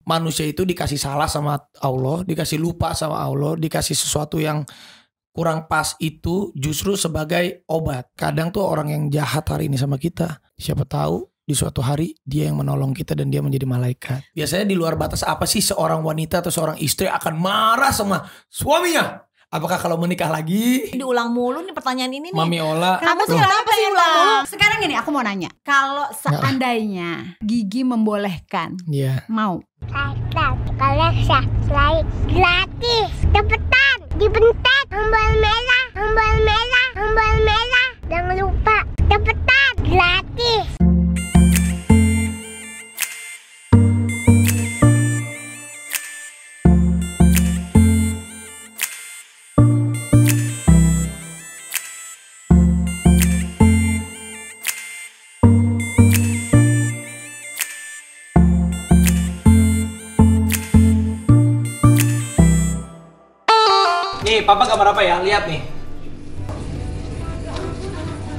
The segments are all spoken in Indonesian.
manusia itu dikasih salah sama Allah, dikasih lupa sama Allah, dikasih sesuatu yang kurang pas itu justru sebagai obat. Kadang tuh orang yang jahat hari ini sama kita, siapa tahu di suatu hari dia yang menolong kita dan dia menjadi malaikat. Biasanya di luar batas apa sih seorang wanita atau seorang istri akan marah sama suaminya? Apakah kalau menikah lagi? Diulang mulu nih pertanyaan ini nih. Mami Ola. Kamu sih kenapa sih ulang mulu? Sekarang gini, aku mau nanya. Kalau seandainya Gigi membolehkan, mau? Kalau subscribe gratis, cepetan, dibentak, tombol merah, tombol merah, tombol merah. Jangan lupa, cepetan, gratis. Nih, papa gambar apa ya? Lihat nih.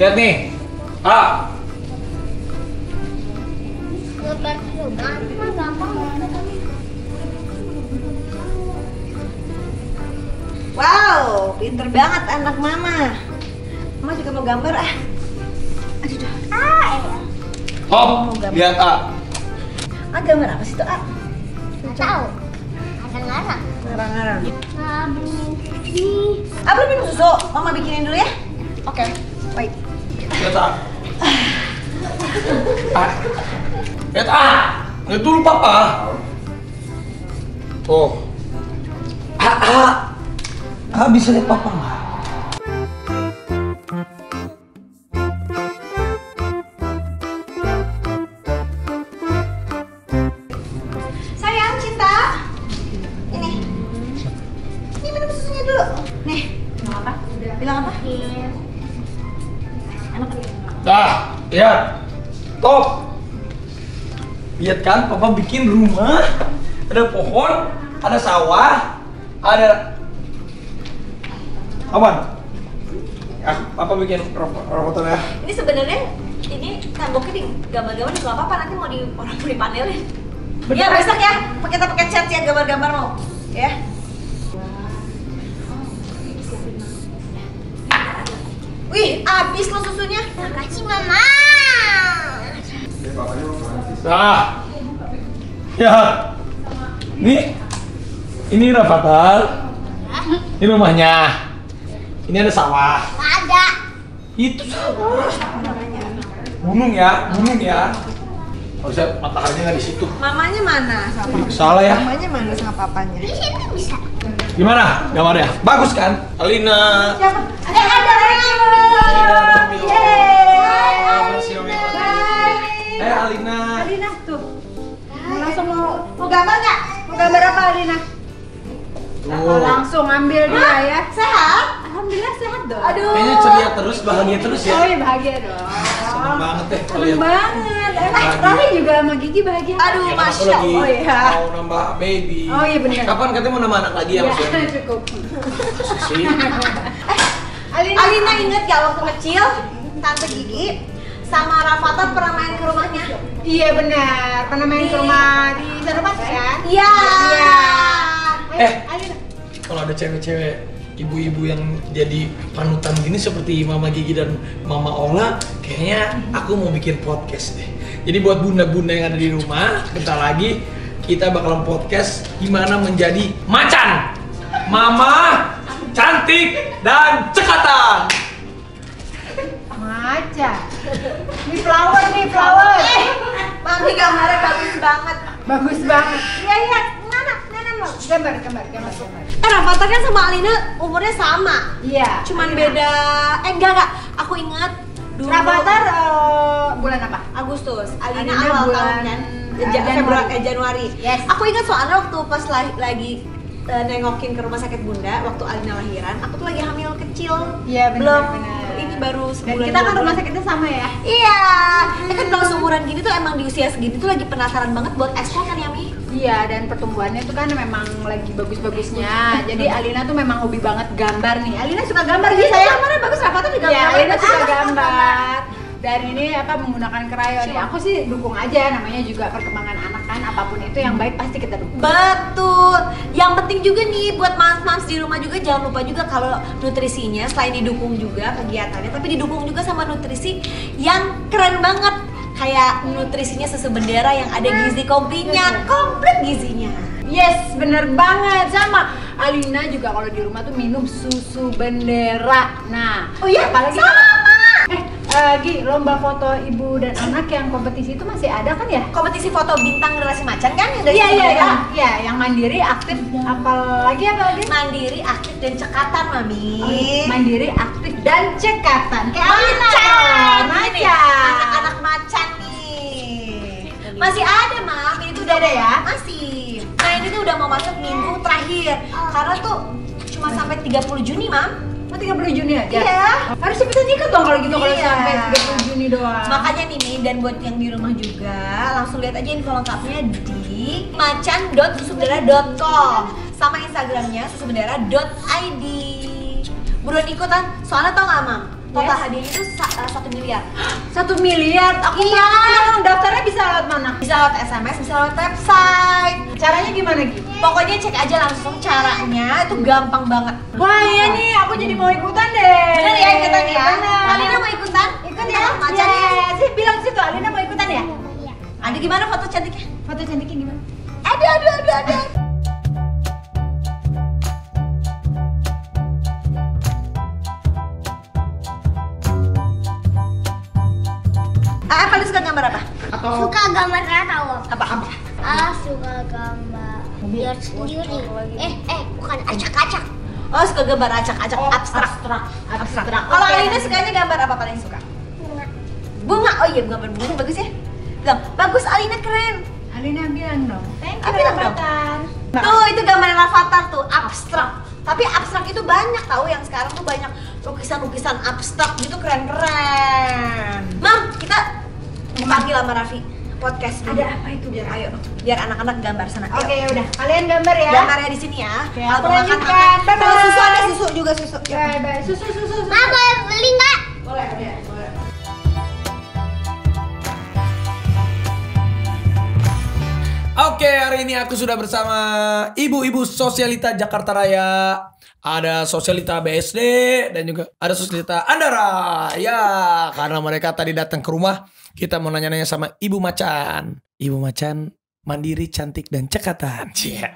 Lihat nih. Ah. Gambar gampang banget. Wow, pinter banget anak mama. Mama juga mau gambar ah. Aduh. Hop, lihat A. Gambar apa sih tuh A? Nggak tahu. Ada ngarang. Ngarang-ngarang. Ini. Belum minum susu. Mama bikinin dulu ya. Oke, baik. Lihat A. Lihat A. Lihat dulu papa. Oh. A bisa lihat papa nggak? Sayang, Cinta. Ini minum susunya dulu. Nih, bilang apa? Bilang apa? Enak kan? Dah, lihat. Top. Lihat kan, papa bikin rumah. Ada pohon, ada sawah, ada awan. Ya, papa bikin robotan ya. Ini sebenarnya ini temboknya di gambar-gambar juga nggak apa-apa, nanti mau dipanelin. Ya besok ya, kita pakai cat ya gambar-gambar mau, ya. Wih, habis lo susunya. Makasih mama. Nah, ya, ini Rafathar. Ini rumahnya. Ini ada sawah. Nggak ada. Itu sawah. Gunung ya. Harusnya mataharinya nggak di situ. Mamanya mana sama Salah ya. mamanya mana sama papanya? Di sini bisa. Gimana gambarnya? Bagus kan? Alina. Siapa? Ada Alina. Alina tuh. Langsung mau gambar nggak? Mau gambar apa Alina? Langsung ambil dia ya. Sehat? Alhamdulillah sehat dong. Aduh. Kayaknya ceria terus, bahagia terus ya. Oh iya bahagia dong. Seneng banget deh kalau Seneng lihat. banget. Bahagia. Rani juga sama Gigi bahagia. Aduh, Ya, kan aku Masya lagi Allah. Oh iya. mau nambah baby. Oh iya benar. Kapan katanya mau nambah anak lagi ya Ya maksudnya? cukup. Sih. Alina inget gak waktu kecil Tante Gigi sama Rafathar pernah main ke rumahnya? Iya benar. Pernah main ke rumah di Sarupas kan? Iya. Alina. Kalau ada cewek-cewek ibu-ibu yang jadi panutan gini seperti Mama Gigi dan Mama Ola, kayaknya aku mau bikin podcast deh. Jadi buat bunda-bunda yang ada di rumah, bentar lagi kita bakalan podcast gimana menjadi macan, mama, cantik dan cekatan. Macan. Ini flower. Mami gambarnya bagus banget. Bagus banget. Iya, mana lo? Gambar. Rafathar kan sama Alina umurnya sama. Iya. Cuman beda, enggak. Aku ingat dulu. Rafathar bulan apa? Agustus, Alina Alina awal bulan tahun kan? Januari. Yes. Aku ingat soalnya waktu pas lagi nengokin ke rumah sakit bunda waktu Alina lahiran, aku tuh lagi hamil kecil. Iya, benar. Ini baru Dan sebulan. kita kan 2 bulan. rumah sakitnya sama ya. Iya. Kan kalau seumuran gini tuh emang di usia segini tuh lagi penasaran banget buat ekspor kan ya Mi? Iya, dan pertumbuhannya tuh kan memang lagi bagus-bagusnya. Jadi Alina tuh memang hobi banget gambar nih. Alina suka gambar sih saya. Gambarnya bagus, Rafathar juga Iya, Alina suka gambar. Dan ini menggunakan krayon ya. Aku sih dukung aja, namanya juga perkembangan anak kan, apapun itu yang baik pasti kita dukung. Betul. Yang penting juga nih buat mams di rumah juga, jangan lupa juga kalau nutrisinya selain didukung juga kegiatannya, tapi didukung juga sama nutrisi yang keren banget. Kayak nutrisinya susu bendera yang ada gizi komplinya, komplit gizinya. Yes, bener banget. Sama Alina juga kalau di rumah tuh minum susu bendera. Nah, Oh iya, apalagi sama. Gi, lomba foto ibu dan anak yang kompetisi itu masih ada kan ya? Kompetisi foto bintang generasi macan kan yang dari Iya, Bendera? yang mandiri, aktif, apalagi? Mandiri, aktif dan cekatan, Mami. Mandiri, aktif dan cekatan. Kayak Alina Macan. dong, Ini macan. anak-anak macan nih. Masih ada, Mam. Ini tuh udah Ada ya? Masih. Nah, ini tuh udah mau masuk minggu terakhir. Karena tuh cuma sampai 30 Juni, Mam. Oh, 30 Juni aja? Iya. Harus cepetan ikut dong kalau gitu, kalau Iya. sampai 30 Juni doang. Makanya nih Mi, dan buat yang di rumah juga langsung lihat aja info lengkapnya di macan.susubendera.com sama Instagramnya susubendera.id. Buruan ikutan, soalnya tau gak Mam? Total Yes. hadiahnya itu 1 miliar. 1 miliar? Aku Iya. mau daftarnya bisa lewat mana? Bisa lewat SMS, bisa lewat website. Caranya gimana Gi? Pokoknya cek aja langsung caranya, itu gampang banget. Wah iya nih, aku jadi mau ikutan deh. Bener ya ikutan ya? Bener. Alina mau ikutan? Ikut ya? Macan ya? Sih bilang situ, Alina mau ikutan ya? Ada gimana foto cantiknya? Foto cantiknya gimana? Ada. Paling suka gambar apa? Suka gambar tahu. Apa? Suka gambar biar sendiri. Bukan acak-acak. Oh, suka gambar acak-acak abstrak. Kalau Alina sukanya gambar apa paling suka? Bunga. Oh iya, gambar bunga bagus ya. Bilang, bagus Alina, keren. Alina bilang dong. Thank you, Bilang dong. Avatar. Tuh, itu gambaran avatar tuh, abstrak. Tapi abstrak itu banyak tahu, yang sekarang tuh banyak lukisan-lukisan abstrak gitu, keren-keren. Mam, kita panggil sama Raffi podcast dulu. Ada apa itu? Biar anak-anak gambar sana. Oke ya udah, kalian gambar ya. Gambarnya di sini ya. Oke, Kalau aku mau makan, lanjutkan. makan. Kalau Bye-bye. susu ada susu juga susu. Bye bye. Susu. Mama beli nggak? Boleh. Oke, hari ini aku sudah bersama ibu-ibu sosialita Jakarta Raya. Ada sosialita BSD dan juga ada sosialita Andara. Ya, karena mereka tadi datang ke rumah, kita mau nanya-nanya sama Ibu Macan. Ibu Macan mandiri, cantik dan cekatan. Cia.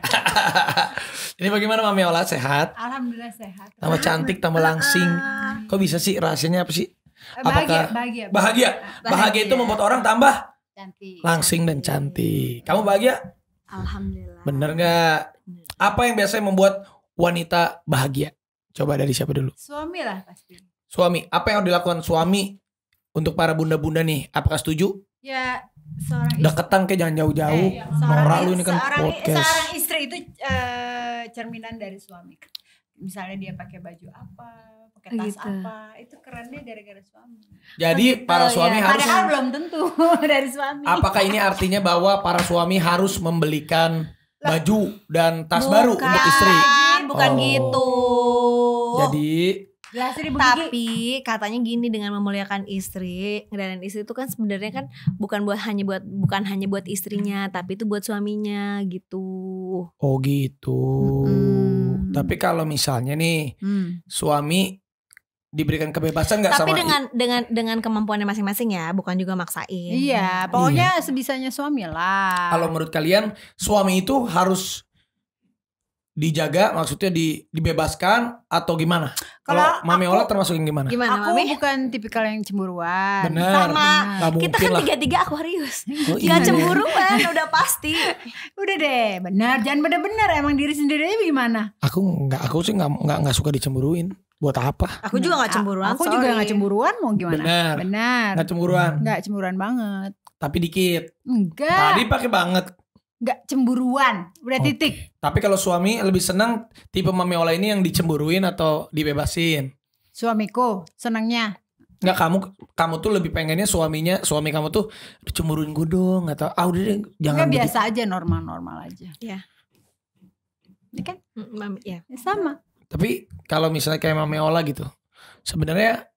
Ini bagaimana Mami Ola, sehat? Alhamdulillah sehat. Tambah cantik, tambah langsing. Kok bisa sih, rahasianya apa sih? Bahagia itu membuat orang tambah cantik. langsing dan cantik. Kamu bahagia? Alhamdulillah. Bener gak? Apa yang biasanya membuat wanita bahagia? Coba dari siapa dulu? Suami lah pasti. Suami. Apa yang dilakukan suami untuk para bunda-bunda nih? Apakah setuju? Ya seorang istri. Deketan kayak jangan jauh-jauh. Nora lu ini kan podcast. Seorang istri itu cerminan dari suami. Misalnya dia pakai baju apa, pakai tas Gitu. apa, itu kerennya gara-gara suami. Jadi para suami harus. Padahal belum tentu dari suami. Apakah ini artinya bahwa para suami harus membelikan baju dan tas baru untuk istri? Bukan Oh. gitu. Jadi Jelasin Ibu Gigi. Tapi katanya gini, dengan memuliakan istri, dan istri itu kan sebenarnya kan bukan hanya buat istrinya, tapi itu buat suaminya gitu. oh gitu. Mm-mm. Tapi kalau misalnya nih suami diberikan kebebasan nggak Tapi sama dengan kemampuannya masing-masing ya, bukan juga maksain. Iya, pokoknya sebisanya suami lah. Kalau menurut kalian suami itu harus dijaga, maksudnya dibebaskan atau gimana? Kalau Mami Ola termasuk yang gimana? Gimana Aku Mami? bukan tipikal yang cemburuan. Benar. Sama. Nggak Kita mungkin kan lah. tiga-tiga Aquarius. Oh, Gak iya. cemburuan, udah pasti. Udah deh, benar. Jangan bener-bener emang diri sendiri aja gimana? Aku sih nggak suka dicemburuin. Buat apa? Aku juga gak cemburuan. Aku juga gak cemburuan, mau gimana? Benar. Benar. Nggak cemburuan, Nggak cemburuan banget. tapi dikit. Enggak. Tadi pakai banget. Nggak cemburuan. Udah Oke. titik. Tapi kalau suami lebih senang tipe Mami Ola ini yang dicemburuin atau dibebasin? Suamiku senangnya. Nggak, kamu tuh lebih pengennya suami kamu tuh cemburuin gue dong atau udah deh jangan Enggak, begitu. biasa aja, normal-normal aja. Iya. Ini kan Mami, ya. sama. Tapi kalau misalnya kayak Mami Ola gitu, sebenarnya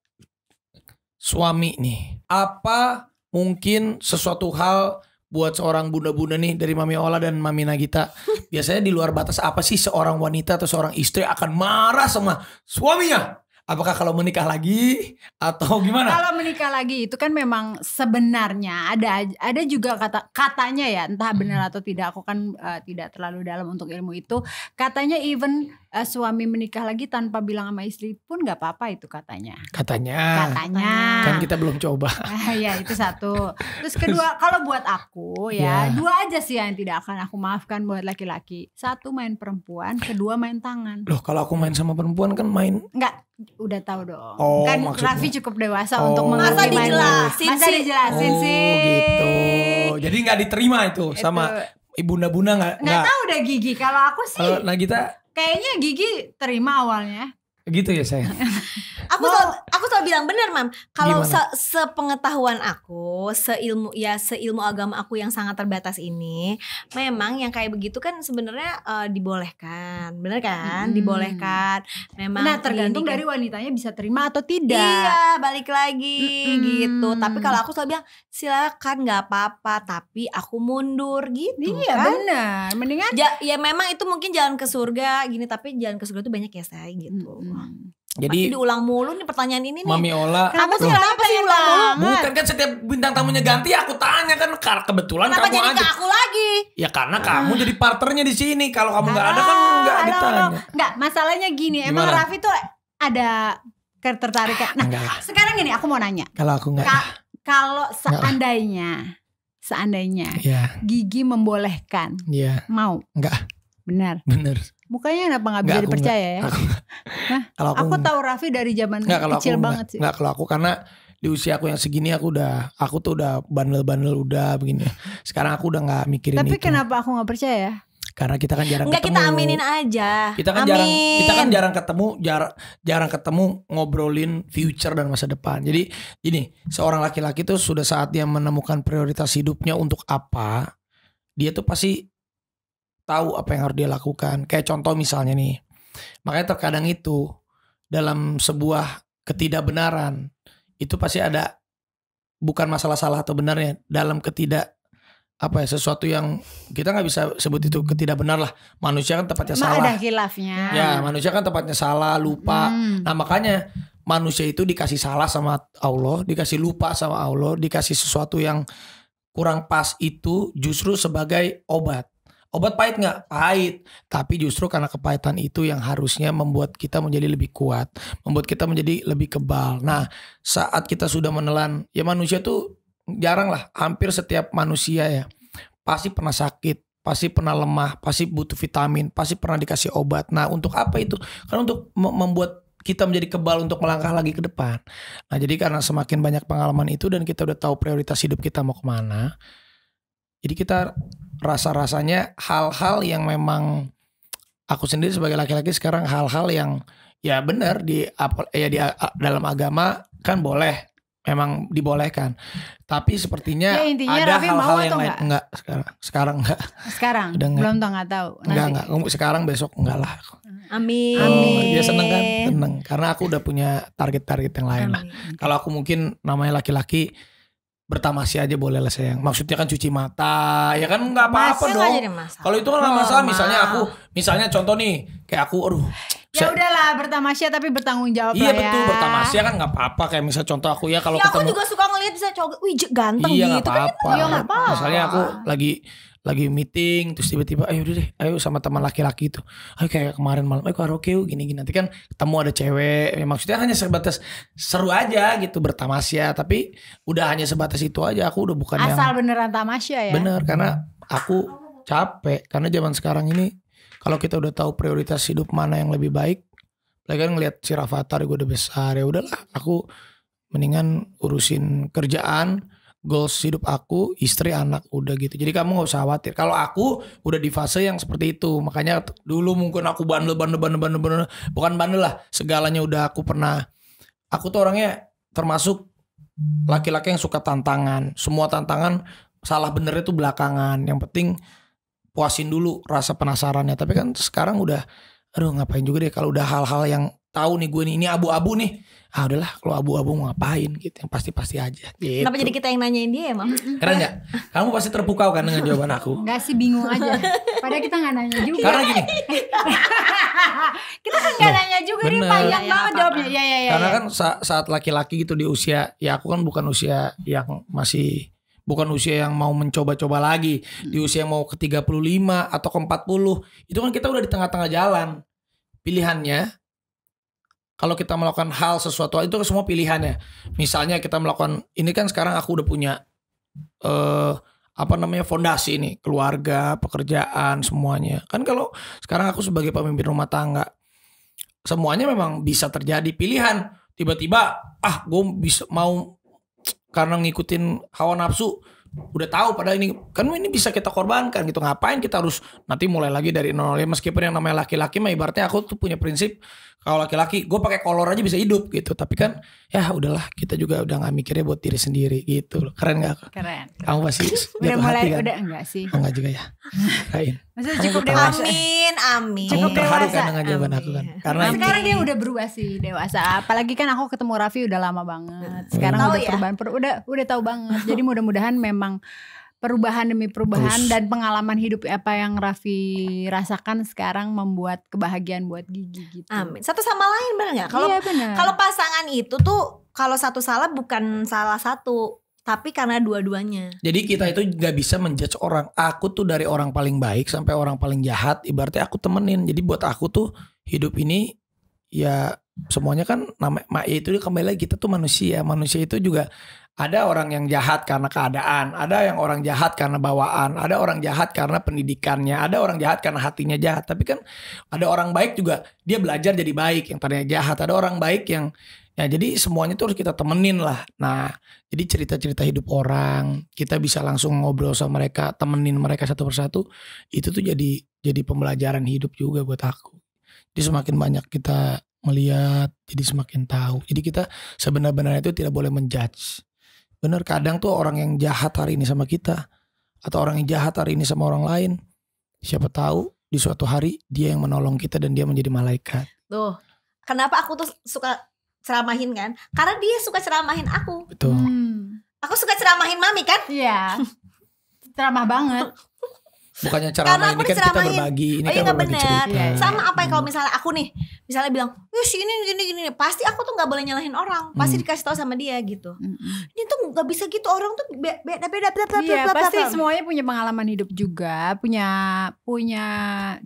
suami nih, apa mungkin sesuatu hal buat seorang bunda-bunda nih dari Mami Ola dan Mami Nagita, biasanya di luar batas apa sih seorang wanita atau seorang istri akan marah sama suaminya? Apakah kalau menikah lagi atau gimana? Kalau menikah lagi itu kan memang sebenarnya ada juga katanya ya, entah benar atau tidak, aku kan tidak terlalu dalam untuk ilmu itu. Katanya even suami menikah lagi tanpa bilang sama istri pun nggak apa-apa itu katanya. Katanya. Kan kita belum coba. Ya itu satu. Terus kedua, kalau buat aku ya dua aja sih yang tidak akan aku maafkan buat laki-laki. Satu main perempuan, kedua main tangan. Loh kalau aku main sama perempuan kan main. Enggak, udah tahu dong. Oh, kan maksudnya. Raffi cukup dewasa untuk mengerti Masa main dijelasin Masa sih? dijelasin sih. Gitu. Jadi nggak diterima itu sama bunda-bunda nggak tahu deh Gigi. Kalau aku sih Kalau Nagita kayaknya Gigi terima awalnya. gitu ya sayang. Aku selalu bilang benar, Mam. Kalau Gimana? sepengetahuan aku, seilmu agama aku yang sangat terbatas ini, memang yang kayak begitu kan sebenarnya dibolehkan, bener kan? Dibolehkan. Memang. Nah tergantung dari wanitanya bisa terima atau tidak. Iya, balik lagi gitu. Tapi kalau aku selalu bilang silakan, nggak apa-apa. Tapi aku mundur gitu. Iya kan? benar. Mendingan Ya memang itu mungkin jalan ke surga gini, tapi jalan ke surga itu banyak ya saya gitu. Jadi Pasti diulang mulu nih pertanyaan ini nih. Mami Ola. Kamu sih Loh, kenapa sih ulang mulu? bukan kan setiap bintang tamunya ganti aku tanya kan karena kebetulan Kenapa kamu jadi aja. ke aku lagi? Ya karena kamu jadi partnernya di sini. Kalau kamu nggak ada kan nggak Halo, ditanya. Enggak, masalahnya gini. Emang Gimana? Raffi tuh ada ketertarikan. Nah Enggak lah. sekarang gini aku mau nanya. Kalau aku nggak. Kalau seandainya Ya, Gigi membolehkan, ya, mau? nggak Benar. bener. Mukanya kenapa nggak bisa Nggak, aku dipercaya ya? Aku nggak. Hah? Kalau Aku tahu Raffi dari zaman nggak, kalau kecil aku banget sih. nggak, kalau aku karena di usia aku yang segini aku tuh udah bandel-bandel udah begini. Sekarang aku udah nggak mikirin Tapi itu. kenapa aku nggak percaya? Karena kita kan jarang Enggak, ketemu. kita aminin aja. Kita kan jarang ketemu ngobrolin future dan masa depan. Jadi gini, seorang laki-laki tuh sudah saatnya menemukan prioritas hidupnya untuk apa. Dia tuh pasti tahu apa yang harus dia lakukan. Kayak contoh misalnya nih. Makanya terkadang itu dalam sebuah ketidakbenaran itu pasti ada, bukan masalah salah atau benarnya, dalam sesuatu yang kita nggak bisa sebut itu ketidakbenar lah. Manusia kan tempatnya Emang salah. ada khilafnya. Ya manusia kan tempatnya salah, lupa. Nah makanya manusia itu dikasih salah sama Allah, dikasih lupa sama Allah, dikasih sesuatu yang kurang pas itu justru sebagai obat. Obat pahit nggak? Pahit. Tapi justru karena kepahitan itu yang harusnya membuat kita menjadi lebih kuat, membuat kita menjadi lebih kebal. Nah saat kita sudah menelan, ya manusia tuh jarang lah, hampir setiap manusia ya pasti pernah sakit, pasti pernah lemah, pasti butuh vitamin, pasti pernah dikasih obat. Nah untuk apa itu? Karena untuk membuat kita menjadi kebal untuk melangkah lagi ke depan. Nah jadi karena semakin banyak pengalaman itu dan kita udah tahu prioritas hidup kita mau kemana, jadi kita rasa-rasanya hal-hal yang memang aku sendiri sebagai laki-laki sekarang, hal-hal yang ya benar di dalam agama kan boleh, memang dibolehkan. Tapi sepertinya Ya, intinya ada Raffi mau hal-hal yang atau lain. Enggak, sekarang enggak. Sekarang Udah enggak. belum tahu, nggak tahu. Enggak. Sekarang besok enggak lah. Amin. Oh, dia seneng kan? Seneng. Karena aku udah punya target-target yang lain lah. Amin. Kalau aku mungkin namanya laki-laki bertamasya aja boleh lah sayang. Maksudnya kan cuci mata, ya kan nggak apa-apa Nggak dong. jadi masalah. Kalau itu kan nggak masalah. Normal. Misalnya contoh nih, kayak aku, Ya udahlah bertamasya tapi bertanggung jawab iya lah ya. betul, bertamasya kan nggak apa-apa. Kayak misalnya contoh aku ya kalau Ya aku ketemu, juga suka ngeliat bisa cowok, wih ganteng iya nggak gitu kan. apa-apa. Iya, nggak apa-apa. Misalnya aku lagi meeting terus tiba-tiba ayo udah deh, ayo sama teman laki-laki itu, ayo kayak kemarin malam, ayo karaoke yuk gini-gini. Nanti kan ketemu ada cewek, ya, maksudnya hanya sebatas seru aja gitu bertamasya. Tapi udah hanya sebatas itu aja. Aku udah bukan yang Asal beneran tamasya ya. bener, karena aku capek. Karena zaman sekarang ini kalau kita udah tahu prioritas hidup mana yang lebih baik, lagi kan ngeliat si Rafathar gue udah besar, ya udahlah aku mendingan urusin kerjaan, goals hidup aku, istri, anak, udah gitu. Jadi kamu nggak usah khawatir. Kalau aku udah di fase yang seperti itu, makanya dulu mungkin aku bandel, bukan bandel lah, segalanya udah aku pernah. Aku tuh orangnya termasuk laki-laki yang suka tantangan. Semua tantangan salah benernya tuh belakangan. Yang penting puasin dulu rasa penasarannya. Tapi kan sekarang udah, aduh ngapain juga deh kalau udah hal-hal yang tahu nih gue nih ini abu-abu nih. Ah udahlah kalau abu-abu mau ngapain gitu, yang pasti-pasti aja gitu. Kenapa jadi kita yang nanyain dia emang? Keren gak? Kamu pasti terpukau kan dengan jawaban aku. Enggak sih, bingung aja. Padahal kita gak nanya juga. Karena gini, Kita kan gak nanya juga, dia bener. panjang Ya, banget apa-apa. jawabnya. Ya. karena kan saat laki-laki gitu di usia, ya aku kan bukan usia yang masih, bukan usia yang mau mencoba-coba lagi. Di usia mau ke 35 atau ke 40, itu kan kita udah di tengah-tengah jalan. Pilihannya, kalau kita melakukan hal sesuatu itu semua pilihannya. Misalnya kita melakukan, ini kan sekarang aku udah punya fondasi nih, keluarga, pekerjaan, semuanya. Kan kalau sekarang aku sebagai pemimpin rumah tangga, semuanya memang bisa terjadi pilihan. Tiba-tiba gue bisa mau karena ngikutin hawa nafsu, udah tahu padahal ini kan ini bisa kita korbankan gitu. Ngapain kita harus nanti mulai lagi dari nol ya? Meskipun yang namanya laki-laki mah ibaratnya aku tuh punya prinsip, kalau laki-laki gue pakai kolor aja bisa hidup gitu. Tapi kan ya udahlah, kita juga udah nggak mikirnya buat diri sendiri gitu. Keren gak? Keren. Kamu pasti Udah jatuh mulai, hati kan? udah enggak sih. Oh enggak juga ya. Kirain. Maksudnya Kamu cukup ketawa. dewasa. Amin. Kamu Cukup terharu dewasa. kan dengan jawaban aku kan? Amin. Karena Nah, sekarang dia udah berubah sih, dewasa. Apalagi kan aku ketemu Raffi udah lama banget. Sekarang Tahu udah ya? perubahan, udah tahu banget. Jadi mudah-mudahan memang perubahan demi perubahan Terus. dan pengalaman hidup apa yang Raffi rasakan sekarang membuat kebahagiaan buat Gigi gitu. Amin. Satu sama lain benar nggak? Kalau Iya, benar. kalau pasangan itu tuh kalau satu salah bukan salah satu, tapi karena dua-duanya. jadi kita itu gak bisa menjudge orang. Aku tuh dari orang paling baik sampai orang paling jahat, ibaratnya aku temenin. Jadi buat aku tuh hidup ini ya semuanya kan namanya itu kembali lagi, kita tuh manusia. Manusia itu juga ada orang yang jahat karena keadaan, ada yang orang jahat karena bawaan, ada orang jahat karena pendidikannya, ada orang jahat karena hatinya jahat. Tapi kan ada orang baik juga, dia belajar jadi baik yang tadinya jahat. Ada orang baik yang ya jadi semuanya tuh harus kita temenin lah. Nah, jadi cerita-cerita hidup orang, kita bisa langsung ngobrol sama mereka, temenin mereka satu persatu. Itu tuh jadi pembelajaran hidup juga buat aku. Jadi semakin banyak kita melihat, jadi semakin tahu. Jadi kita sebenarnya itu tidak boleh menjudge. Bener, kadang tuh orang yang jahat hari ini sama kita, atau orang yang jahat hari ini sama orang lain, siapa tahu di suatu hari dia yang menolong kita dan dia menjadi malaikat. Tuh, kenapa aku tuh suka ceramahin kan? Karena dia suka ceramahin aku. Betul. Aku suka ceramahin Mami kan? Iya. Ceramah banget. Bukannya Karena ceramah, aku ini kan kita diceramahin. berbagi, ini Oh iya kan nggak berbagi benar. cerita. Iya, iya. Sama apa ya kalau misalnya aku nih, misalnya bilang, "Wih, ini gini." Pasti aku tuh nggak boleh nyalahin orang. Pasti dikasih tahu sama dia gitu. Ini tuh nggak bisa gitu, orang tuh beda-beda. Iya, pasti semuanya punya pengalaman hidup juga, punya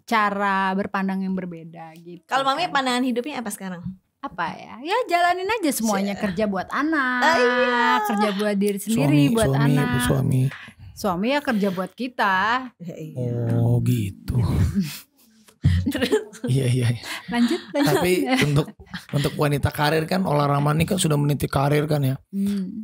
cara berpandang yang berbeda gitu. Kalau Mami kan. pandangan hidupnya apa sekarang? Apa ya? Ya jalanin aja semuanya, kerja buat anak, iya. kerja buat diri sendiri, buat anak. Suami. Ya kerja buat kita. Oh gitu. Iya. Lanjut. Tapi untuk wanita karir kan, Ola Ramlan ini kan sudah meniti karir kan ya.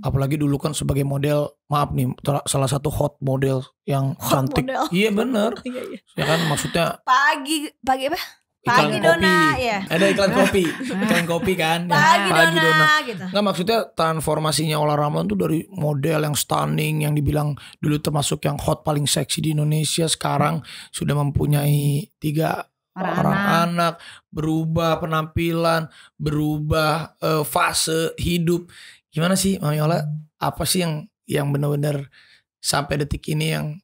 Apalagi dulu kan sebagai model, maaf nih, salah satu hot model yang cantik. model. Iya bener. Iya. Ya kan maksudnya Pagi apa? iklan Pagi kopi. Dona, ya. Ada iklan kopi. Iklan kopi kan. Pagi Dona gitu. Nggak, maksudnya transformasinya Ola Ramlan tuh dari model yang stunning, yang dibilang dulu termasuk yang hot paling seksi di Indonesia, sekarang sudah mempunyai 3 orang anak, berubah penampilan, berubah fase hidup. Gimana sih Mami Ola? Apa sih yang benar-benar sampai detik ini yang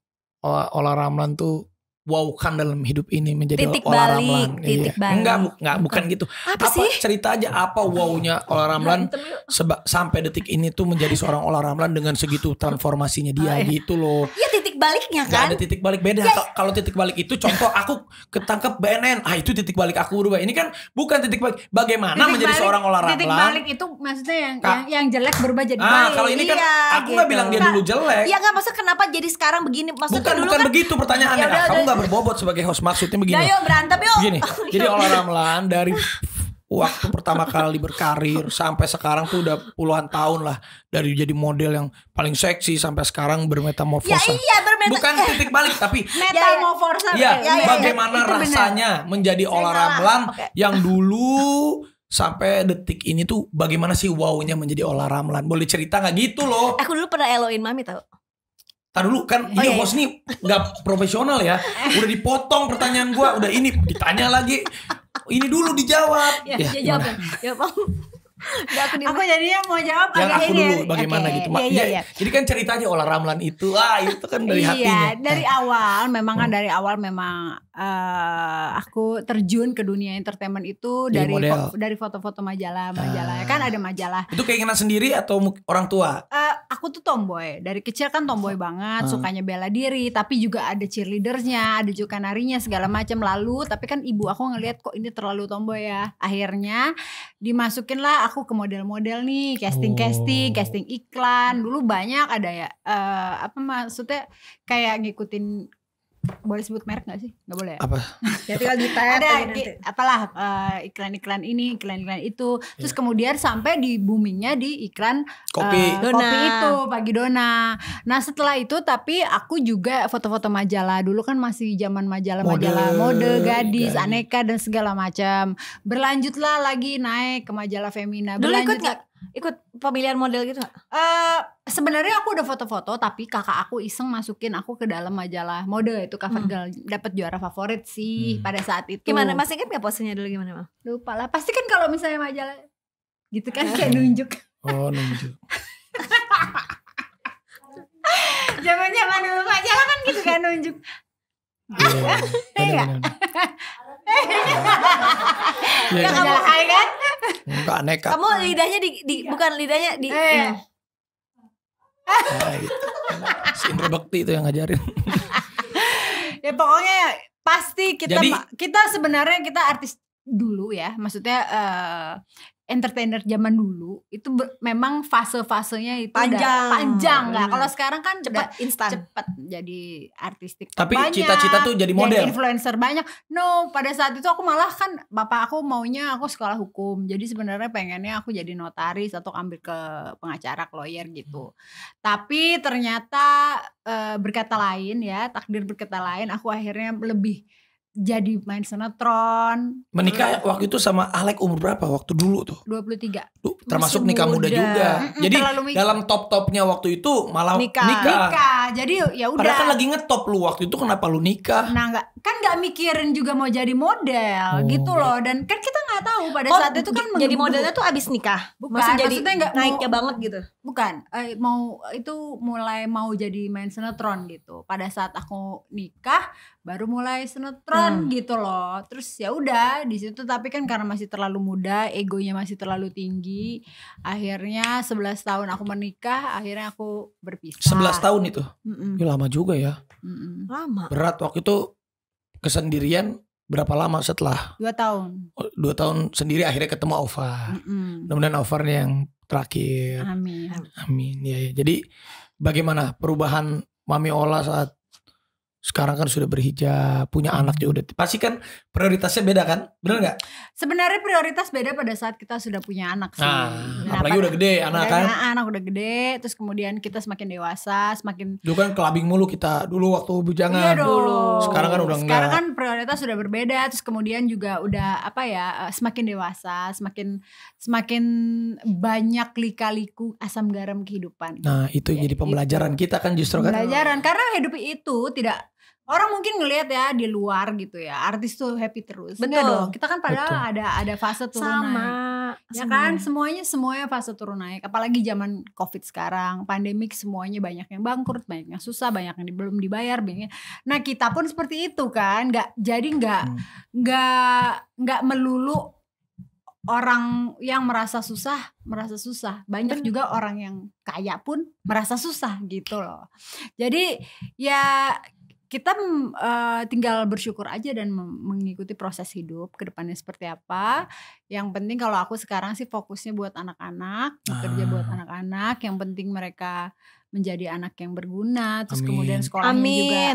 Ola Ramlan tuh wow kan dalam hidup ini menjadi Titik Ola balik, Ramlan? titik balik. Enggak, bukan gitu. Apa sih? Cerita aja apa wownya Ola Ramlan sampai detik ini tuh menjadi seorang Ola Ramlan dengan segitu transformasinya dia gitu loh. Ya titik baliknya Gak kan? ada titik balik, beda. Kalau titik balik itu contoh aku ketangkep BNN, itu titik balik aku berubah. Ini kan bukan titik balik. Bagaimana menjadi seorang Ola Ramlan? Titik balik itu maksudnya yang jelek berubah jadi Ah, baik. kalau ini kan Iya, aku nggak gitu. bilang dia dulu jelek. Ya nggak, maksudnya kenapa jadi sekarang begini? Maksudnya Bukan dulu kan begitu pertanyaannya. Ya udah, Kamu udah. nggak berbobot sebagai host, maksudnya begini. Ayo berantem yuk. Begini, jadi Ola Ramlan dari waktu pertama kali berkarir sampai sekarang tuh udah puluhan tahun lah, dari jadi model yang paling seksi sampai sekarang bermetamorfosa. Ya iya Bukan titik balik tapi metamorfosa. ya, ya, bagaimana itu benar. rasanya menjadi Ola salah. Ramlan Oke. yang dulu sampai detik ini tuh bagaimana sih wownya menjadi Ola Ramlan? Boleh cerita nggak gitu loh? Aku dulu pernah eloin Mami tau. Tar dulu kan iya. host nih nggak profesional ya. Udah dipotong pertanyaan gua, udah ini ditanya lagi. ini dulu dijawab. Ya, Ya, jawab. gimana? Jawab. Udah aku Aku jadinya mau jawab Yang agak aku ini. dulu bagaimana Oke, gitu. Iya. Jadi kan ceritanya olah Ramlan itu, itu kan dari Iya, hatinya. dari awal memang kan dari awal memang aku terjun ke dunia entertainment itu Jadi dari model. dari foto-foto majalah ya kan ada majalah. Itu keinginan sendiri atau orang tua? Aku tuh tomboy dari kecil kan tomboy banget, sukanya bela diri, tapi juga ada cheerleadersnya, ada juga narinya segala macam. Lalu tapi kan ibu aku ngelihat kok ini terlalu tomboy ya, akhirnya dimasukin lah aku ke model-model nih, casting iklan. Dulu banyak ada ya, apa maksudnya kayak ngikutin, boleh sebut merek gak sih? Gak boleh ya? Apa? Ya tinggal ditayang Ada nanti. apalah iklan-iklan ini, iklan-iklan itu. Terus kemudian sampai di boomingnya di iklan Kopi. Dona. kopi itu Pagi Dona. Nah setelah itu tapi aku juga foto-foto majalah. Dulu kan masih zaman majalah-majalah mode, gadis, aneka dan segala macam. Berlanjutlah lagi naik ke majalah Femina. Dulu ikut Berlanjut nggak? Ikut pemilihan model gitu nggak? Sebenarnya aku udah foto-foto, tapi kakak aku iseng masukin aku ke dalam majalah mode itu Cover Girl, dapat juara favorit sih pada saat itu. Gimana? Masih ingat nggak posenya dulu gimana, Mal? Lupa lah. Pasti kan kalau misalnya majalah gitu kan kayak nunjuk. Oh, nunjuk. Zaman-zaman dulu majalah kan gitu kan nunjuk. Iya. Iya. Yang majalah Hai kan? Enggak aneka. Kamu lidahnya bukan lidahnya di. Nah, gitu. Si Indra Bekti itu yang ngajarin. Ya pokoknya pasti Jadi- kita sebenarnya kita artis dulu ya, maksudnya entertainer zaman dulu itu memang fase-fasenya itu panjang nggak. Kalau sekarang kan Cepat, instan. cepet jadi artis TikTok Tapi banyak, cita-cita tuh jadi model. influencer banyak. No, pada saat itu aku malah kan bapak aku maunya aku sekolah hukum. Jadi sebenarnya pengennya aku jadi notaris atau ambil ke pengacara, lawyer gitu. Tapi ternyata berkata lain ya, takdir berkata lain, aku akhirnya lebih jadi main sinetron. Menikah waktu itu sama Alek umur berapa waktu dulu tuh? 23. Termasuk Masih nikah muda muda. juga. Jadi terlalu muda. dalam top-topnya waktu itu malah Nikah. Nikah. Jadi ya udah. Padahal kan lagi ngetop lu waktu itu, kenapa lu nikah? Nah nggak mikirin juga mau jadi model Oh, gitu loh. Dan kan kita nggak tahu pada Oh, saat itu kan jadi menggebu-gebu. modelnya tuh abis nikah. Bukan, Maksudnya maksudnya nggak mau- naiknya banget gitu. Bukan, mau itu mulai mau jadi main sinetron gitu. Pada saat aku nikah baru mulai sinetron gitu loh. Terus ya udah di situ, tapi kan karena masih terlalu muda, egonya masih terlalu tinggi. Akhirnya 11 tahun aku menikah, akhirnya aku berpisah. 11 tahun itu. Mm-mm, Ya, lama juga ya. mm-mm. Lama. Berat waktu itu kesendirian berapa lama setelah 2 tahun. 2 tahun sendiri akhirnya ketemu Ova. Mm-mm. Mudah-mudahan Ova-nya yang terakhir. Amin. Amin. Ya. Jadi bagaimana perubahan Mami Ola saat sekarang kan sudah berhijab, punya anak juga udah. Pasti kan prioritasnya beda kan? Bener nggak? Sebenarnya prioritas beda pada saat kita sudah punya anak sih. Nah, apalagi udah gede anak kan. Anak udah gede, terus kemudian kita semakin dewasa, semakin Dulu kan kelabing mulu kita dulu waktu bujangan. Iya dong. Sekarang kan udah Sekarang enggak. kan prioritas sudah berbeda, terus kemudian juga udah apa ya, semakin dewasa, semakin banyak lika-liku asam garam kehidupan. Nah, itu Ya, jadi pembelajaran kita kan justru kan. Pembelajaran karena hidup itu tidak, orang mungkin ngelihat ya di luar gitu ya, artis tuh happy terus. Enggak Betul. dong. Kita kan padahal ada fase turun naik. Ya kan, semuanya fase turun naik. Apalagi zaman Covid sekarang, pandemik, semuanya banyak yang bangkrut, banyak yang susah, banyak yang belum dibayar, banyak. Nah, kita pun seperti itu kan, nggak melulu orang yang merasa susah. Banyak juga orang yang kaya pun merasa susah gitu loh. Jadi ya kita tinggal bersyukur aja dan mengikuti proses hidup ke depannya seperti apa. Yang penting kalau aku sekarang sih fokusnya buat anak-anak, bekerja buat anak-anak. Yang penting mereka menjadi anak yang berguna. Terus Amin. kemudian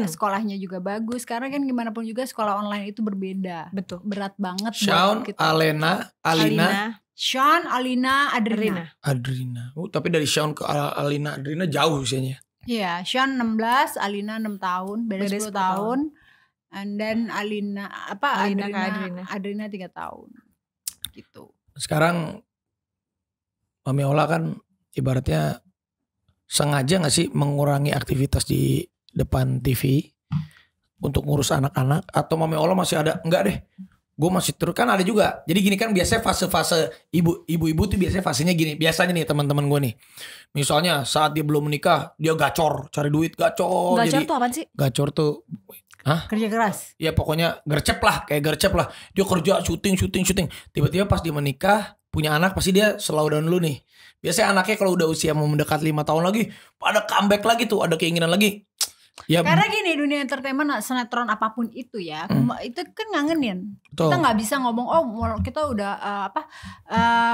sekolahnya juga bagus. Karena kan gimana pun juga sekolah online itu berbeda. Betul. Berat banget Shaun, buat kita. Alina, Shaun, Alina, Adrina. Adrina. Tapi dari Shaun ke Alina, Adrina jauh usianya. Iya, Shaun 16, Alina 6 tahun, beda Beda 10 10 tahun. And then Alina Alina ke Adrina 3 tahun. Gitu. Sekarang Mami Ola kan ibaratnya sengaja gak sih mengurangi aktivitas di depan TV untuk ngurus anak-anak, atau Mami Ola masih ada? Enggak deh, gue masih terus kan ada juga. Jadi gini kan biasanya fase-fase ibu-ibu tuh biasanya fasenya gini. Biasanya nih teman-teman gue nih. Misalnya saat dia belum menikah, dia gacor, cari duit gacor. Gacor Jadi tuh apaan sih? gacor tuh Kerja keras. ya pokoknya gercep lah, kayak gercep lah. Dia kerja syuting. Tiba-tiba pas dia menikah, punya anak pasti dia slow down dulu nih. Biasanya anaknya kalau udah usia mau mendekat 5 tahun lagi, pada comeback lagi tuh, ada keinginan lagi. Ya, Karena gini, dunia entertainment, sinetron apapun itu ya, itu kan ngangenin. betul. Kita nggak bisa ngomong kita udah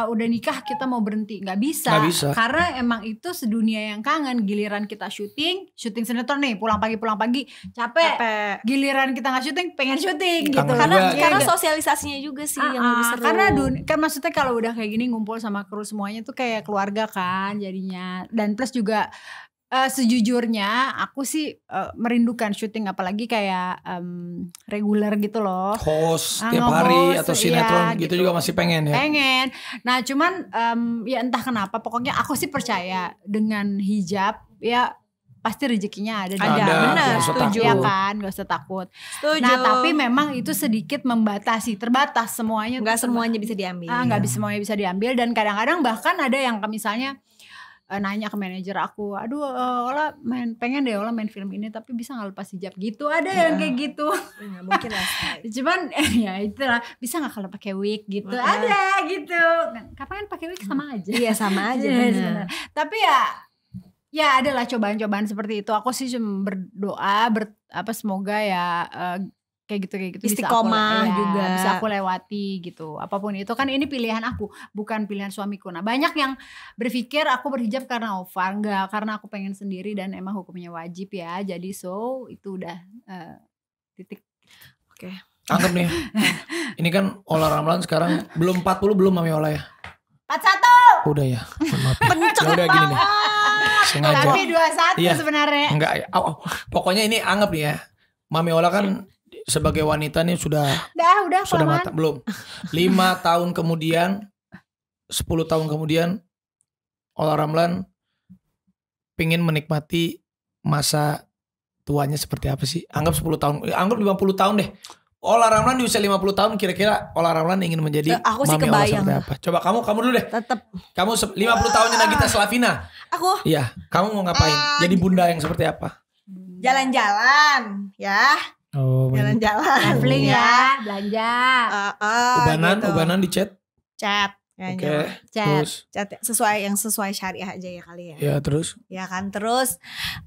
udah nikah kita mau berhenti, nggak bisa. Nggak bisa. Karena emang itu sedunia yang kangen. Giliran kita syuting sinetron nih, pulang pagi capek. Giliran kita nggak syuting, pengen syuting gitu. Kangen juga. Karena sosialisasinya juga sih yang lebih seru. Karena kan maksudnya kalau udah kayak gini ngumpul sama kru semuanya tuh kayak keluarga kan jadinya. Dan plus juga sejujurnya aku sih merindukan syuting, apalagi kayak reguler gitu loh. Host tiap hari nge-host, atau sinetron iya, gitu juga masih pengen ya. Pengen. Nah cuman ya entah kenapa, pokoknya aku sih percaya dengan hijab ya pasti rezekinya ada. Ada, Benar, nggak usah setuju takut. ya kan, gak usah takut. Setuju. Nah tapi memang itu sedikit terbatas semuanya. Nggak semuanya bisa diambil. Nggak bisa semuanya bisa diambil, dan kadang-kadang bahkan ada yang misalnya nanya ke manajer aku, aduh Ola pengen deh Ola main film ini tapi bisa nggak lepas hijab gitu, ada yang kayak gitu. Nggak mungkin lah. Cuman ya itulah, bisa nggak kalau pakai wig gitu, ada gitu. Kapan pakai wig sama aja. Iya sama aja. Iya, bener. sebenarnya. Tapi ya adalah cobaan-cobaan seperti itu. Aku sih cuma berdoa semoga ya kayak gitu Istiqomah juga. bisa aku lewati gitu. Apapun itu kan ini pilihan aku, bukan pilihan suamiku. Nah banyak yang berpikir aku berhijab karena Ovar, enggak, karena aku pengen sendiri dan emang hukumnya wajib ya. Jadi itu udah titik. Oke. Anggap nih. Ini kan Ola Ramlan sekarang belum 40 belum Mami Ola ya? 41. Udah ya. Maaf ya. Ya udah gini nih. Sengaja. Tapi 21 Iya. sebenarnya. Enggak ya. Pokoknya ini anggap nih ya. Mami Ola kan sebagai wanita nih sudah Udah kelamaan. matang belum? 5 tahun kemudian, 10 tahun kemudian Ola Ramlan pengen menikmati masa tuanya seperti apa sih? Anggap 10 tahun, anggap 50 tahun deh. Ola Ramlan di usia 50 tahun kira-kira Ola Ramlan ingin menjadi Aku sih Mami Ola kebayang. seperti apa? Coba kamu dulu deh. Tetap. Kamu 50 tahunnya Nagita Slavina. Aku Iya, kamu mau ngapain? Jadi bunda yang seperti apa? jalan-jalan ya. Oh, Jalan-jalan. Traveling ya, belanja. ubanan di chat. Chat. Oke. Chat. Terus Yang sesuai syariah aja ya kali ya. ya terus Ya kan, terus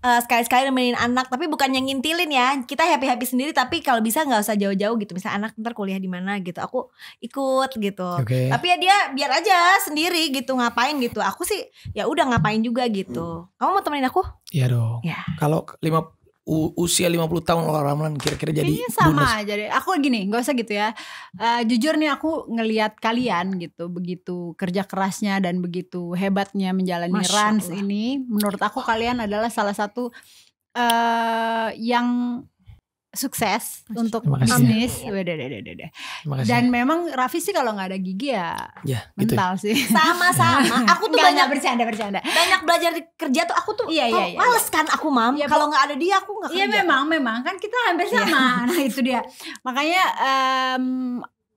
sekali-sekali nemenin anak, tapi bukan yang ngintilin ya, kita happy sendiri, tapi kalau bisa nggak usah jauh-jauh gitu, misalnya anak ntar kuliah di mana gitu aku ikut gitu. Oke. Tapi ya dia biar aja sendiri gitu, ngapain gitu, aku sih ya udah ngapain juga gitu. Kamu mau temenin aku? Iya dong. Ya. Kalau usia 50 tahun Ola Ramlan kira-kira jadi Kayaknya sama bunda. aja deh. Aku gini, gak usah gitu ya. Jujur nih aku ngelihat kalian gitu, begitu kerja kerasnya dan begitu hebatnya menjalani Masya Rans Allah. ini. Menurut aku kalian adalah salah satu yang sukses untuk Terima kasih. bisnis. Terima kasih. Dan memang Raffi sih kalau nggak ada gigi ya ya gitu. mental sih. Sama-sama. Aku tuh Nggak, banyak bercanda. belajar di kerja tuh, aku tuh Iya, iya, iya, males kan aku, Mam. Iya, Kalau nggak ada dia aku nggak Iya kerja. memang kan kita hampir sama. Nah itu dia. Makanya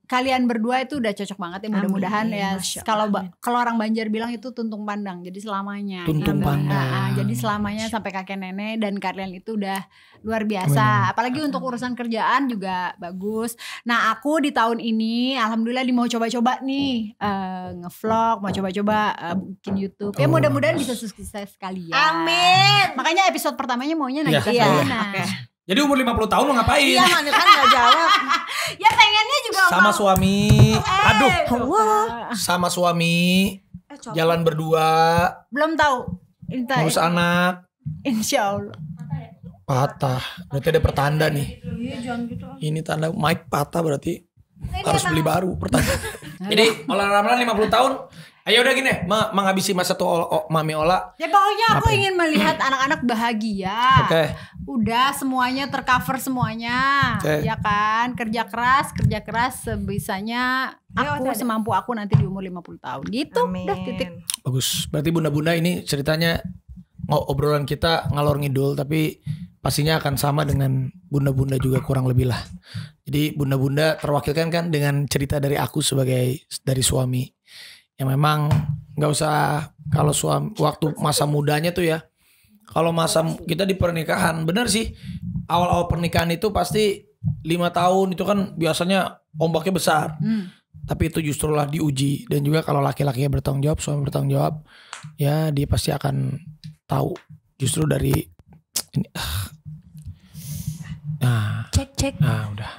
kalian berdua itu udah cocok banget ya, mudah-mudahan Amin, ya. Masya Kalau Allah. kalau orang Banjar bilang itu tuntung pandang, jadi selamanya. Tuntung Gitu. pandang. Jadi selamanya sampai kakek nenek, dan kalian itu udah luar biasa. Apalagi untuk urusan kerjaan juga bagus. Nah aku di tahun ini alhamdulillah mau coba-coba nih ngevlog, mau coba-coba bikin YouTube. Ya Oh, mudah-mudahan bagus. bisa sukses kalian. Amin. Makanya episode pertamanya maunya Iya, Nagita iya. Slavina. Oke. Jadi umur 50 tahun mau ngapain? Iya, man, kan nggak jawab. Ya pengennya juga Sama mau. suami. Aduh, Allah. sama suami Coba. jalan berdua, Belum tahu. ngurus anak, Insya Allah. patah. Berarti ada pertanda nih. Ini tanda mic patah berarti harus beli baru pertanda. Jadi Ola Ramlan 50 tahun. Ayo udah gini, menghabisi masa tuh Mami Ola. Ya pokoknya aku Ngapain? ingin melihat anak-anak bahagia. Oke. Udah semuanya tercover semuanya. Oke. Ya kan, kerja keras sebisanya aku semampu aku nanti di umur 50 tahun. Gitu. Amin. Udah titik. Bagus. Berarti bunda-bunda ini ceritanya obrolan kita ngalor ngidul, tapi pastinya akan sama dengan bunda-bunda juga kurang lebih lah. Jadi bunda-bunda terwakilkan kan dengan cerita dari aku dari suami. Yang memang nggak usah kalau suami waktu masa mudanya tuh ya. Kalau masa kita di pernikahan benar sih. Awal-awal pernikahan itu pasti 5 tahun itu kan biasanya ombaknya besar. Tapi itu justru lah diuji. Dan juga kalau laki-lakinya bertanggung jawab, suami bertanggung jawab, ya dia pasti akan tahu justru dari ini. Nah, Cek. nah udah.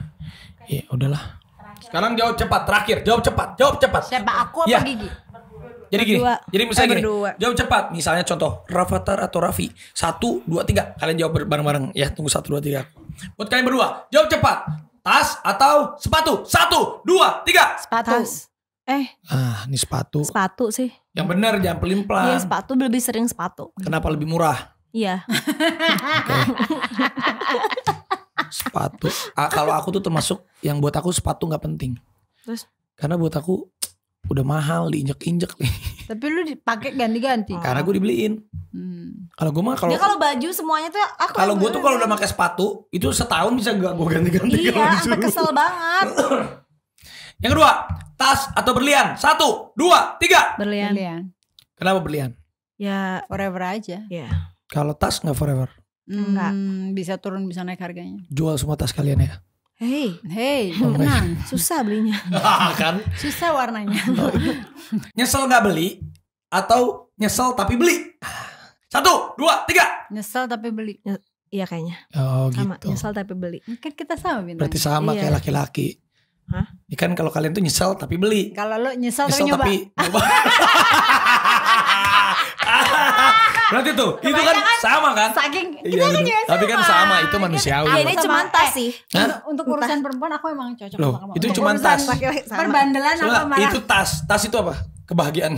Ya udahlah. Sekarang jawab cepat, terakhir. Jawab cepat. Siapa, aku apa Ya. Gigi? Jadi gini. Berdua. Jadi misalnya gini. Berdua. Jawab cepat. Misalnya contoh Rafathar atau Raffi. 1, 2, 3. Kalian jawab bareng-bareng. Ya tunggu 1, 2, 3. Buat kalian berdua. Jawab cepat. Tas atau sepatu? 1, 2, 3. Sepatu. Tas. Ini sepatu. Sepatu sih. Yang benar jangan Iya, pelin-pelan. sepatu lebih sering sepatu. Kenapa lebih murah? Iya. Sepatu. Kalau aku tuh termasuk yang buat aku sepatu nggak penting. Terus? Karena buat aku udah mahal diinjek-injek nih. Tapi lu dipakai ganti-ganti. Karena gue dibeliin. Kalau gue mah Dia kalau baju semuanya tuh aku kalau gue tuh kalau udah pakai sepatu itu setahun bisa gak gue ganti-ganti. iya kalau sampai disuruh. kesel banget. Yang kedua, tas atau berlian? 1, 2, 3. Berlian. Berlian. Kenapa berlian? Ya, Forever aja. ya. Kalau tas nggak forever. Enggak. Bisa turun, bisa naik harganya. Jual semua tas kalian ya. Hey, Hey, Oh, tenang. susah belinya. Kan? Susah warnanya. Nyesel nggak beli atau nyesel tapi beli? 1, 2, 3. Nyesel tapi beli. Iya kayaknya. Oh Sama, gitu. nyesal tapi beli. Kan kita sama bintang. Berarti sama Iya. kayak laki-laki. Hah? Ini kan kalau kalian tuh nyesel tapi beli. Kalau lo nyesel, Nyesel nyoba. tapi nyoba. Berarti tuh itu kan sama kan? Saking Iya, kita kan bener. juga Tapi kan sama itu manusiawi. Ah, ini Sama, cuma tas sih. Hah? Untuk urusan perempuan aku emang cocok Loh, sama kamu. itu Untuk cuma urusan tas. Laki-laki sama. Perbandelan apa Soalnya malah? itu tas itu apa? Kebahagiaan.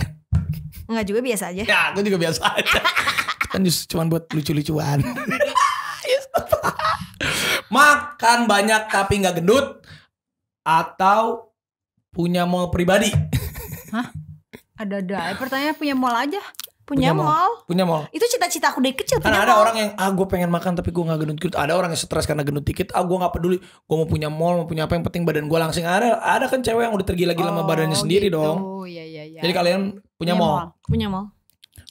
Enggak juga biasa aja. Ya aku juga biasa aja. Kan justru cuma buat lucu-lucuan. Makan banyak tapi nggak gendut atau punya mall pribadi? Ada. Pertanyaan punya mall aja. Punya mall. Punya mall. Itu cita-cita aku dari kecil Kan punya ada mall. orang yang gue pengen makan tapi gue nggak gendut-gendut. Ada orang yang stres karena gendut dikit. Gue nggak peduli. Gue mau punya mall, mau punya apa yang penting badan gue langsing. Ada kan cewek yang udah tergila-gila sama badannya sendiri gitu. dong. Iya. Jadi kalian punya mall. Punya mall.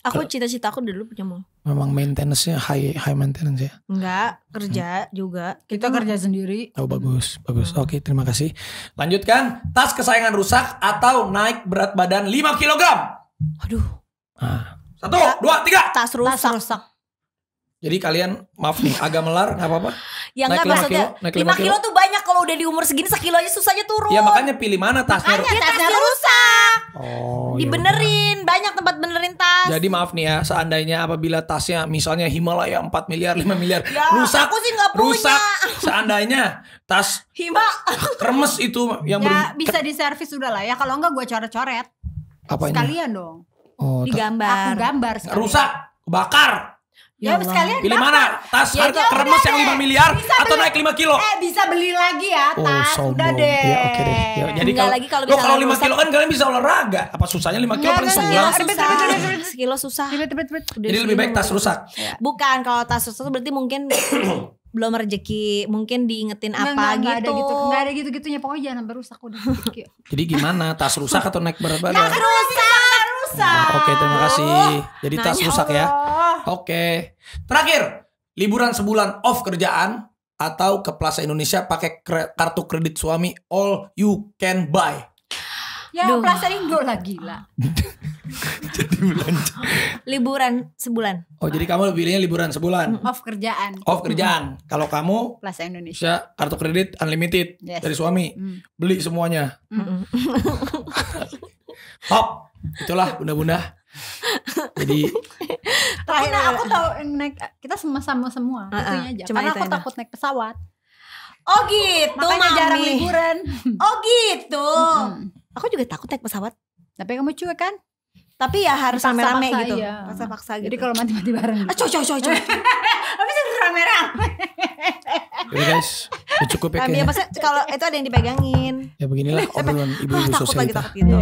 Aku cita-cita aku dulu punya mall. Memang maintenance-nya high maintenance ya. Enggak, kerja juga. Kita kerja sendiri. Oh bagus. Oke, terima kasih. Lanjutkan. Tas kesayangan rusak atau naik berat badan 5 kg? Aduh, Nah, 1, 2, 3. tas rusak. Tas rusak. Jadi kalian maaf nih agak melar nggak apa-apa. Ya Naik enggak 5 maksudnya kilo, naik 5 5 kilo tuh banyak kalau udah di umur segini 1 kilo aja susahnya turun. Ya makanya pilih mana tasnya. Ya, tasnya rusak. Oh, ya Dibenerin, banyak tempat benerin tas. udah. Jadi maaf nih ya, seandainya apabila tasnya misalnya Himalaya 4 miliar, 5 miliar Ya, rusak. aku sih nggak punya. Rusak. Seandainya tas Hima. kremes itu yang Ya bisa diservis udah lah ya. Kalau enggak gue coret-coret. apanya? Sekalian dong. Oh, Aku Digambar. gambar sekalian. rusak, kebakar. Ya, sekalian Pilih bakar. mana? Tas Ya, harga udah kremes yang deh. 5 miliar Bisa atau beli. naik 5 kilo? Bisa beli lagi ya tas. sombong. Udah deh. Ya oke deh. Ya, jadi Enggak lagi kalau Loh, misalnya kalau 5 rusak. kilo kan kalian bisa olahraga. Apa susahnya 5 kilo Nggak, paling nggak, sebulan? nggak. Ribet. Sekilo susah. Ribet. Jadi lebih baik tas rusak. Bukan, kalau tas rusak tuh berarti mungkin belum rezeki, mungkin diingetin apa Nggak gitu. ada gitu. Nggak ada gitu-gitunya. Pokoknya jangan sampai rusak udah. Jadi gimana? Tas rusak atau naik berat badan? rusak. Nah, oke, terima kasih. Jadi tas Nah, ya rusak ya. Allah. Oke. Terakhir, liburan sebulan off kerjaan atau ke Plaza Indonesia pakai kartu kredit suami all you can buy. Ya Duh. Plaza Indo lah gila. Jadi belanja. Liburan sebulan. Oh, jadi kamu pilihnya liburan sebulan Off kerjaan. off kerjaan. Kalau kamu Plaza Indonesia. bisa kartu kredit unlimited Yes. dari suami. Beli semuanya. Hop. Itulah bunda-bunda. Jadi Terakhir aku tahu yang naik kita sama-sama semua. Itunya aja. Cuma Karena itu aku aja. takut naik pesawat. Oh gitu, Makanya jarang Mami. liburan. Oh gitu. Aku juga takut naik pesawat. Tapi kamu cuek kan? Tapi ya harus Paksa-paksa, rame-rame gitu. iya. Paksa-paksa gitu. Jadi kalau mati-mati bareng. Ah, coy. Habis itu rame-rame. Yaudah guys, udah cukup ya Tapi kayaknya. maksudnya kalau itu ada yang dipegangin. Ya beginilah obrolan ibu-ibu Takut sosialita. lagi takut gitu.